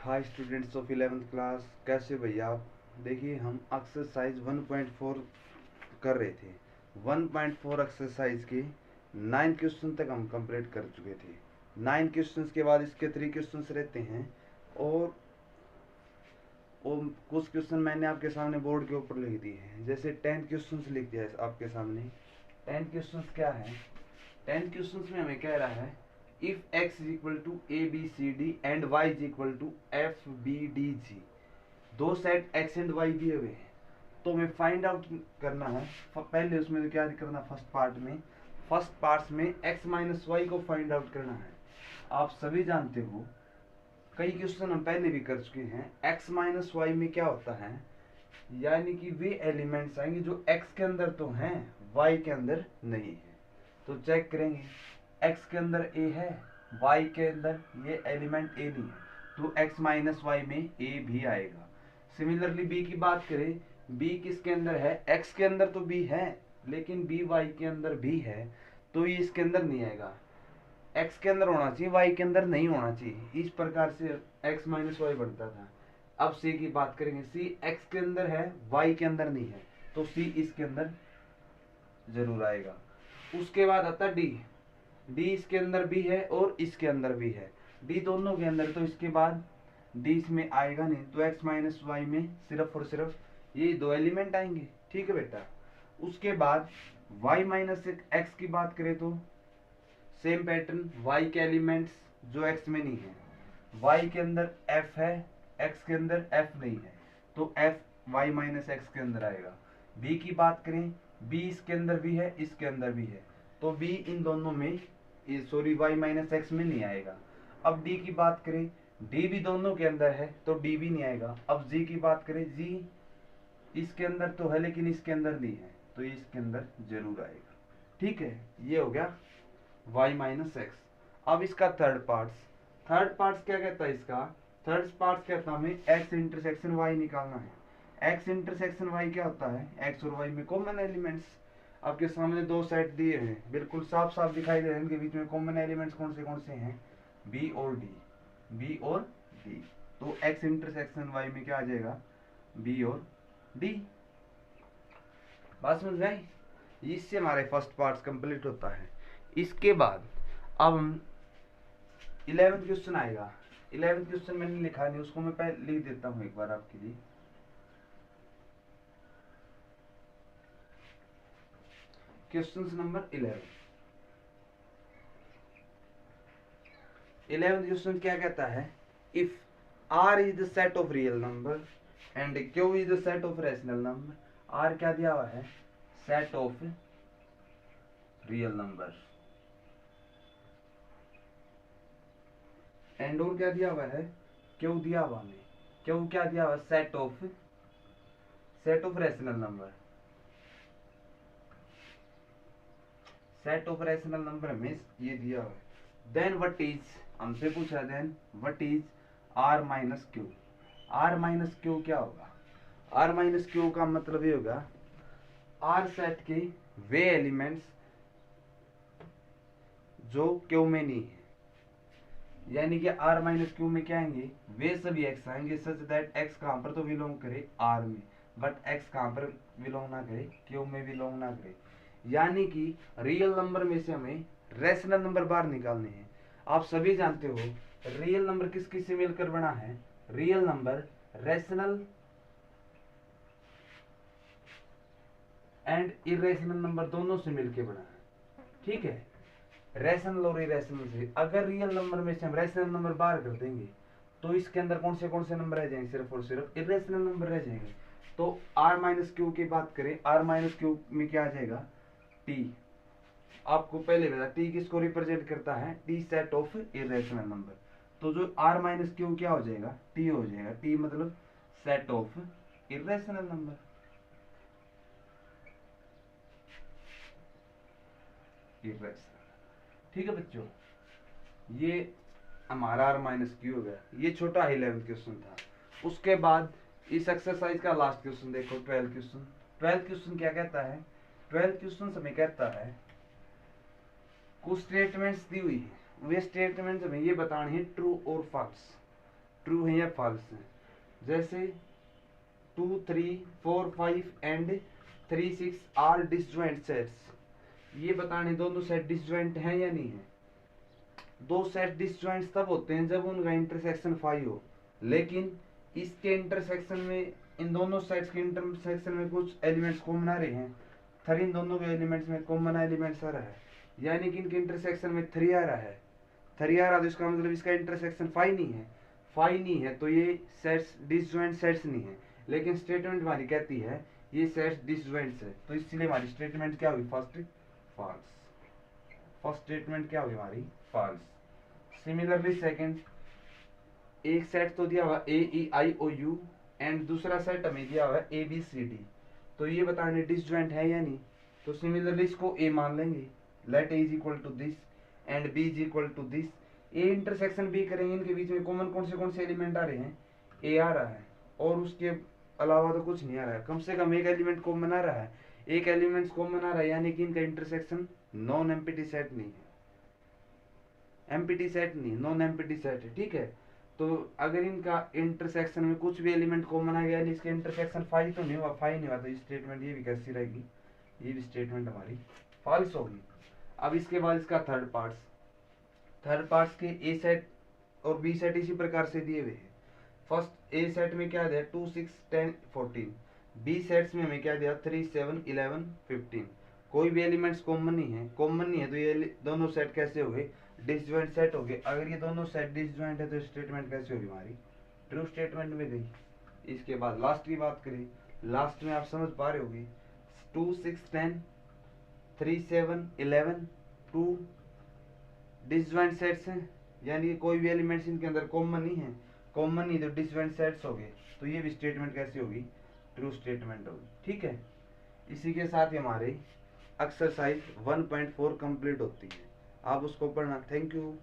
Hi students of 11th class, कैसे भैया आप। देखिए हम एक्सरसाइज 1.4 कर रहे थे। 1.4 एक्सरसाइज के 9 क्वेश्चन तक हम कंप्लीट कर चुके थे। 9 क्वेश्चंस के बाद इसके 3 क्वेश्चंस रहते हैं और कुछ क्वेश्चन मैंने आपके सामने बोर्ड के ऊपर लिख दिए हैं। जैसे 10 क्वेश्चंस लिख दिया है आपके सामने। 10 क्वेश्चंस क्या है? 10 क्वेश्चंस में हमें कह रहा है if x is equal to a b c d and y is equal to f b d g, दो सेट x एंड y दिए हुए हैं तो हमें फाइंड आउट करना है। पहले उसमें तो क्या करना, फर्स्ट पार्ट में x माइनस वाई को फाइंड आउट करना है। आप सभी जानते हो, कई क्वेश्चन हम पहले भी कर चुके हैं। x माइनस वाई में क्या होता है, यानी कि वे एलिमेंट्स आएंगे जो x के अंदर तो हैं, y के अंदर नहीं है। तो चेक करेंगे, x के अंदर a है, y के अंदर ये एलिमेंट a नहीं है, तो x माइनस वाई में a भी आएगा। सिमिलरली b की बात करें, b किसके अंदर है, x के अंदर तो b है लेकिन b y के अंदर भी है, तो ये इसके अंदर नहीं आएगा। x के अंदर होना चाहिए, y के अंदर नहीं होना चाहिए। इस प्रकार से x माइनस वाई बनता था। अब c की बात करेंगे, c x के अंदर है, y के अंदर नहीं है, तो c इसके अंदर जरूर आएगा। उसके बाद आता d इसके अंदर भी है और इसके अंदर भी है, d दोनों के अंदर, तो इसके बाद d इसमें आएगा नहीं, तो x माइनस वाई में सिर्फ और सिर्फ ये दो एलिमेंट आएंगे। ठीक है बेटा। उसके बाद y माइनस एक्स की बात करें तो सेम पैटर्न, y के एलिमेंट्स जो x में नहीं है, y के अंदर f है, x के अंदर f नहीं है, तो f y माइनस एक्स के अंदर आएगा। b की बात करें, b इसके अंदर भी है, इसके अंदर भी है, तो b इन दोनों में, सॉरी y माइनस एक्स में नहीं आएगा। अब d की बात करें, d भी दोनों के अंदर है तो d भी नहीं आएगा। अब g की बात करें, g इसके अंदर तो है लेकिन इसके अंदर नहीं है, तो ये इसके अंदर जरूर आएगा। ठीक है, ये हो गया y माइनस एक्स। अब इसका थर्ड पार्ट्स क्या कहता है, इसका थर्ड पार्ट्स कहता है हमें x इंटरसेक्शन y निकालना है। x इंटरसेक्शन y क्या होता है, x और y में कॉमन एलिमेंट्स। आपके सामने दो सेट दिए हैं, बिल्कुल साफ साफ दिखाई दे रहे हैं, इनके बीच में कॉमन एलिमेंट्स कौन से हैं, b और d। तो x इंटरसेक्शन y में क्या आ जाएगा, b और d। बात समझ में आई? इससे हमारे फर्स्ट पार्ट कंप्लीट होता है। इसके बाद अब हम 11th क्वेश्चन आएगा। 11th क्वेश्चन मैंने लिखा नहीं, उसको मैं पहले लिख देता हूं एक बार आपके लिए। क्वेश्चन नंबर 11th क्वेश्चन क्या कहता है, if r is the set of real number and q is the set of rational number. r क्या दिया हुआ है, set of real number, and और क्या दिया हुआ है, क्यू दिया हुआ है। क्यू क्या दिया हुआ, set of rational number. Set of rational number में ये दिया हुआ है। देन व्हाट इज, हमसे पूछा, then what is r minus Q. r minus Q क्या होगा, r माइनस क्यू का मतलब ये होगा r सेट के वे एलिमेंट्स जो क्यू में नहीं है, यानी कि r माइनस क्यू में क्या आएंगे, वे सभी x आएंगे सच दैट x कहां पर तो बिलोंग करे r में, बट x कहां पर बिलोंग ना करे, क्यू में बिलोंग ना करे। यानी कि रियल नंबर में से हमें रैशनल नंबर बाहर निकालने हैं। आप सभी जानते हो रियल नंबर किस किस से मिलकर बना है, real number rational and irrational number दोनों से मिलकर बना है। ठीक है, रैशनल और इरेशनल से। अगर रियल नंबर में से हम रैशनल नंबर बाहर कर देंगे तो इसके अंदर कौन से नंबर रह जाएंगे, सिर्फ और सिर्फ इरेशनल नंबर रह जाएंगे। तो r माइनस क्यू की बात करें, r माइनस क्यू में क्या आ जाएगा, t। आपको पहले बता t किसको रिप्रेजेंट करता है, t set of irrational number. तो जो r माइनस क्यू क्या हो जाएगा, t हो जाएगा। t मतलब सेट ऑफ इरेशनल नंबर। ठीक है बच्चों, ये हमारा r माइनस क्यू हो गया। ये छोटा 11th क्वेश्चन था। उसके बाद इस एक्सरसाइज का लास्ट क्वेश्चन देखो, 12th क्वेश्चन। 12th क्वेश्चन क्या कहता है, 12th क्वेश्चन हमें कहता है कुछ स्टेटमेंट्स दी हुई है, वे स्टेटमेंट्स हमें ये बताने हैं ट्रू और फॉल्स। ट्रू है या फॉल्स है। जैसे 2 3 4 5 एंड 3 6 आर डिसजॉइंट सेट्स, ये बताने दोनों सेट डिसजॉइंट हैं या नहीं है। दो सेट डिसजॉइंट तब होते हैं जब उनका इंटरसेक्शन 5 हो, लेकिन इसके इंटरसेक्शन में, इन दोनों सेट्स के इंटरसेक्शन में कुछ एलिमेंट्स कॉमन आ रहे हैं। 3 इन दोनों के एलिमेंट्स में कॉमन एलिमेंट्स आ रहा है, यानी कि इनके इंटरसेक्शन में 3 आ रहा है। 3 आ रहा है तो इसका मतलब इसका इंटरसेक्शन 5 नहीं है। 5 नहीं है तो ये सेट्स डिसजॉइंट सेट्स नहीं है। लेकिन स्टेटमेंट हमारी कहती है ये सेट्स डिसजॉइंट है, तो इसलिए हमारी स्टेटमेंट क्या होगी, फर्स्ट फॉल्स। फर्स्ट स्टेटमेंट क्या होगी हमारी, फॉल्स। सिमिलरली सेकंड, एक सेट तो दिया हुआ ए ई आई ओ यू एंड दूसरा सेट हमें दिया हुआ है ए बी सी डी, तो ये बताने डिसजॉइंट है या नहीं। तो सिमिलरली इसको ए मान लेंगे, let A is equal to this and B is equal to this. A intersection B करेंगे, इनके बीच में कॉमन कौन से एलिमेंट आ रहे हैं, ए आ रहा है और उसके अलावा तो कुछ नहीं आ रहा है। कम से कम एक एलिमेंट कॉमन आ रहा है, एक एलिमेंट कॉमन आ रहा है, यानी कि इनका इंटरसेक्शन नॉन एम्प्टी सेट नहीं है, एम्प्टी सेट नहीं, नॉन एम्प्टी सेट है, ठीक है। तो अगर इनका इंटरसेक्शन में कुछ भी एलिमेंट कॉमन आ गया, इसके इंटरसेक्शन 5 तो नहीं हुआ, 5 नहीं हुआ, तो ये स्टेटमेंट ये भी कैसी रहेगी, ये भी स्टेटमेंट हमारी फॉल्स होगी। अब इसके बाद इसका थर्ड पार्ट्स के ए सेट और बी सेट इसी प्रकार से दिए हुए हैं। फर्स्ट ए सेट में क्या दिया 2 6 10 14, बी सेट्स में हमें क्या दिया 3 7 11 15। कोई भी एलिमेंट्स कॉमन नहीं है तो ये दोनों सेट कैसे हो गए, डिसजॉइंट सेट हो गए। अगर ये दोनों सेट डिसजॉइंट है तो स्टेटमेंट कैसे होगी हमारी, ट्रू स्टेटमेंट में गई। इसके बाद लास्ट की बात करें, लास्ट में आप समझ पा रहे होगी 2 6 10 3 7 11 2 डिसजॉइंट सेट्स हैं, यानी कि कोई भी एलिमेंट्स इनके अंदर कॉमन नहीं तो डिसजॉइंट सेट्स हो गए, तो ये भी स्टेटमेंट कैसी होगी, ट्रू स्टेटमेंट होगी, ठीक है। इसी के साथ ही हमारी एक्सरसाइज 1.4 कंप्लीट होती है। आप उसको पढ़ना। Thank you.